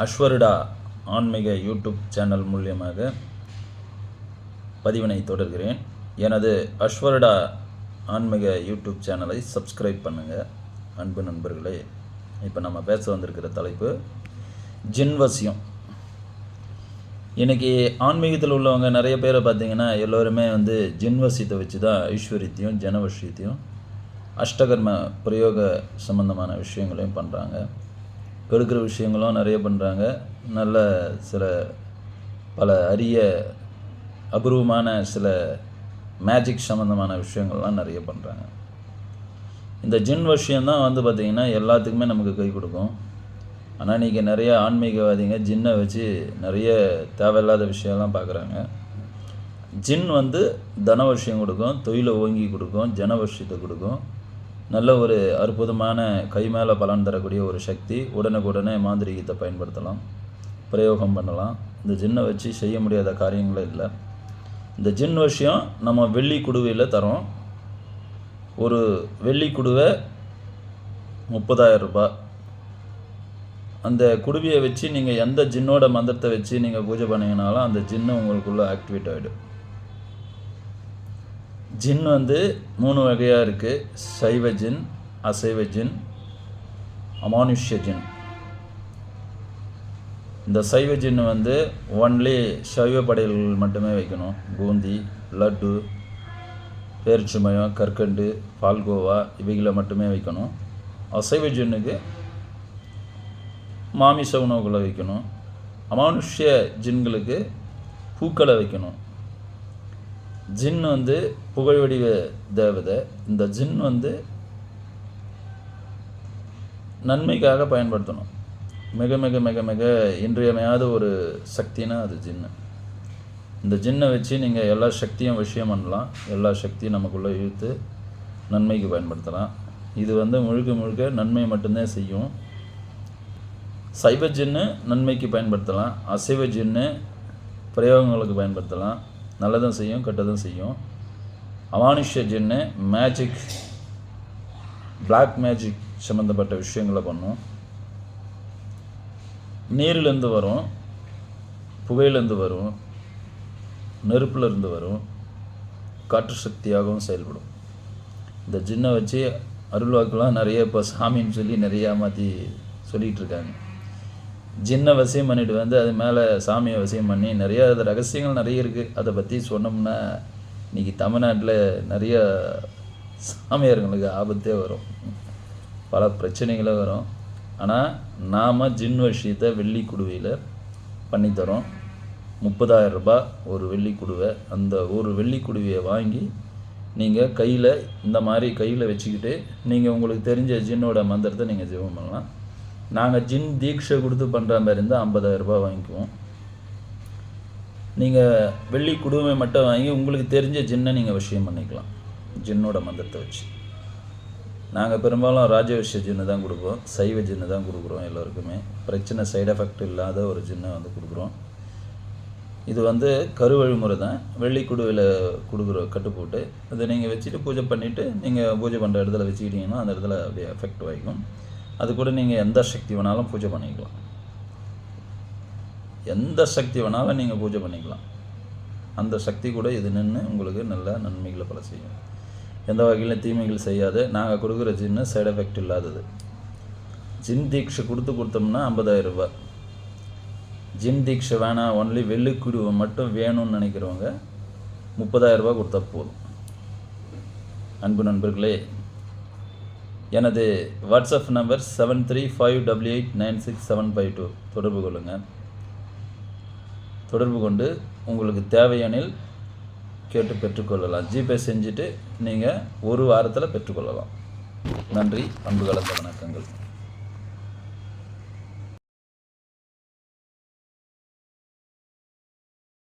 அஸ்வருடா ஆன்மீக YouTube channel மூலியமாக பதிவினை தொடர்கிறேன். எனது அஸ்வருடா ஆன்மீக யூடியூப் சேனலை சப்ஸ்கிரைப் பண்ணுங்கள் அன்பு நண்பர்களே. இப்போ நம்ம பேச வந்திருக்கிற தலைப்பு ஜின்வசியம். இன்றைக்கி ஆன்மீகத்தில் உள்ளவங்க நிறைய பேரை பார்த்திங்கன்னா எல்லோருமே ஜின்வசியத்தை வச்சு தான் ஐஸ்வர்யத்தையும் ஜனவசியத்தையும் அஷ்டகர்ம பிரயோக சம்பந்தமான விஷயங்களையும் பண்ணுறாங்க. கெடுக்கிற விஷயங்களும் நிறைய பண்ணுறாங்க. நல்ல சில பல அரிய அபூர்வமான சில மேஜிக் சம்மந்தமான விஷயங்கள்லாம் நிறைய பண்ணுறாங்க. இந்த ஜின் விஷயந்தான் பார்த்திங்கன்னா எல்லாத்துக்குமே நமக்கு கை கொடுக்கும். ஆனால் இன்றைக்கி நிறைய ஆன்மீகவாதிங்க ஜின்னை வச்சு நிறைய தேவையில்லாத விஷயம்லாம் பார்க்குறாங்க. ஜின் தன விஷயம் கொடுக்கும், தொழிலை ஓங்கி கொடுக்கும், ஜன விஷயத்தை கொடுக்கும். நல்ல ஒரு அற்புதமான கை மேலே பலன் தரக்கூடிய ஒரு சக்தி. உடனுக்குடனே மாந்திரிகத்தை பயன்படுத்தலாம், பிரயோகம் பண்ணலாம். இந்த ஜின்னை வச்சு செய்ய முடியாத காரியங்களே இல்லை. இந்த ஜின் விஷயம் நம்ம வெள்ளி குடுவையில் தரோம். ஒரு வெள்ளி குடுவை 30,000 ரூபாய். அந்த குடுவையை வச்சு நீங்கள் எந்த ஜின்னோட மந்திரத்தை வச்சு நீங்கள் பூஜை பண்ணிங்கனாலும் அந்த ஜின்னு உங்களுக்குள்ளே ஆக்டிவேட் ஆகிடும். ஜின் 3 வகையாக இருக்குது. சைவ ஜின், அசைவ ஜின், அமானுஷ்ய ஜின். இந்த சைவ ஜின் ஒன்லி சைவ படையல்கள் மட்டுமே வைக்கணும். பூந்தி, லட்டு, பேரிச்சம்பழம், கற்கண்டு, பால்கோவா இவைகளை மட்டுமே வைக்கணும். அசைவ ஜின்னுக்கு மாமிச உணவுகளை வைக்கணும். அமானுஷ்ய ஜின்களுக்கு பூக்களை வைக்கணும். ஜின் புகழ் வடிவ தேவதை. இந்த ஜின் நன்மைக்காக பயன்படுத்தணும். மிக மிக மிக மிக இன்றியமையாத ஒரு சக்தினா அது ஜின்னு. இந்த ஜின்னை வச்சு நீங்கள் எல்லா சக்தியும் விஷயம் பண்ணலாம். எல்லா சக்தியும் நமக்குள்ளே இழுத்து நன்மைக்கு பயன்படுத்தலாம். இது முழுக்க முழுக்க நன்மை மட்டும்தான் செய்யும். சைவ ஜின்னு நன்மைக்கு பயன்படுத்தலாம். அசைவ ஜின்னு பிரயோகங்களுக்கு பயன்படுத்தலாம். நல்லதும் செய்யும், கெட்டதும் செய்யும். அமானுஷ்ய ஜின்னு மேஜிக், பிளாக் மேஜிக் சம்மந்தப்பட்ட விஷயங்களை பண்ணும். நீரிலேருந்து வரும், புகையிலேருந்து வரும், நெருப்புலேருந்து வரும், காற்று சக்தியாகவும் செயல்படும். இந்த ஜின்னை வச்சு அருள்வாக்கெலாம் நிறைய இப்போ சாமின்னு சொல்லி நிறையா மாற்றி சொல்லிகிட்டு இருக்காங்க. ஜின்னை வசியம் பண்ணிவிட்டு அது மேலே சாமியை வசியம் பண்ணி நிறைய அது ரகசியங்கள் நிறைய இருக்குது. அதை பற்றி சொன்னோம்னா இன்றைக்கி தமிழ்நாட்டில் நிறைய சாமியார்களுக்கு ஆபத்தே வரும், பல பிரச்சனைகளே வரும். ஆனால் நாம் ஜின் விஷயத்தை வெள்ளி குடுவையில் பண்ணித்தரோம். 30,000 ரூபாய் ஒரு வெள்ளி குடுவை. அந்த ஒரு வெள்ளி குடுவையை வாங்கி நீங்கள் கையில் இந்த மாதிரி கையில் வச்சுக்கிட்டு நீங்கள் உங்களுக்கு தெரிஞ்ச ஜின்னோட மந்திரத்தை நீங்கள் ஜெபம் பண்ணலாம். நாங்கள் ஜின் தீட்சை கொடுத்து பண்ணுற மாதிரி இருந்தால் 50,000 ரூபாய் வாங்கிக்குவோம். நீங்கள் வெள்ளி குடுவை மட்டும் வாங்கி உங்களுக்கு தெரிஞ்ச ஜின்னை நீங்கள் விஷயம் பண்ணிக்கலாம் ஜின்னோட மந்திரத்தை வச்சு. நாங்கள் பெரும்பாலும் ராஜவிஷ்ய ஜின்னு தான் கொடுப்போம், சைவ ஜின்னு தான் கொடுக்குறோம். எல்லோருக்குமே பிரச்சனை, சைடு எஃபெக்ட் இல்லாத ஒரு ஜின்னை கொடுக்குறோம். இது கருவழிமுறை தான். வெள்ளி குடுவையில் கொடுக்குற கட்டு போட்டு அதை நீங்கள் வச்சுட்டு பூஜை பண்ணிவிட்டு நீங்கள் பூஜை பண்ணுற இடத்துல வச்சுக்கிட்டிங்கன்னா அந்த இடத்துல அப்படியே எஃபெக்ட் வாய்க்கும். அது கூட நீங்கள் எந்த சக்தி வேணாலும் பூஜை பண்ணிக்கலாம். எந்த சக்தி வேணாலும் நீங்கள் பூஜை பண்ணிக்கலாம். அந்த சக்தி கூட இது நின்று உங்களுக்கு நல்ல நன்மைகளை பல செய்யும். எந்த வகையிலும் தீமைகள் செய்யாது. நாங்கள் கொடுக்குற ஜின்னு சைடு எஃபெக்ட் இல்லாதது. ஜின் தீட்சை கொடுத்தோம்னா 50,000 ரூபாய். ஜின் தீட்சை வேணாம், ஒன்லி வெள்ளிக்குடுவை மட்டும் வேணும்னு நினைக்கிறவங்க 30,000 ரூபாய் கொடுத்தா போதும். அன்பு நண்பர்களே, எனது வாட்ஸ்அப் நம்பர் 7358896752 தொடர்பு கொள்ளுங்கள். தொடர்பு கொண்டு உங்களுக்கு தேவையானில் கேட்டு பெற்றுக்கொள்ளலாம். ஜிபே செஞ்சுட்டு நீங்கள் ஒரு வாரத்தில் பெற்றுக்கொள்ளலாம். நன்றி, அன்பு கலந்த வணக்கங்கள்.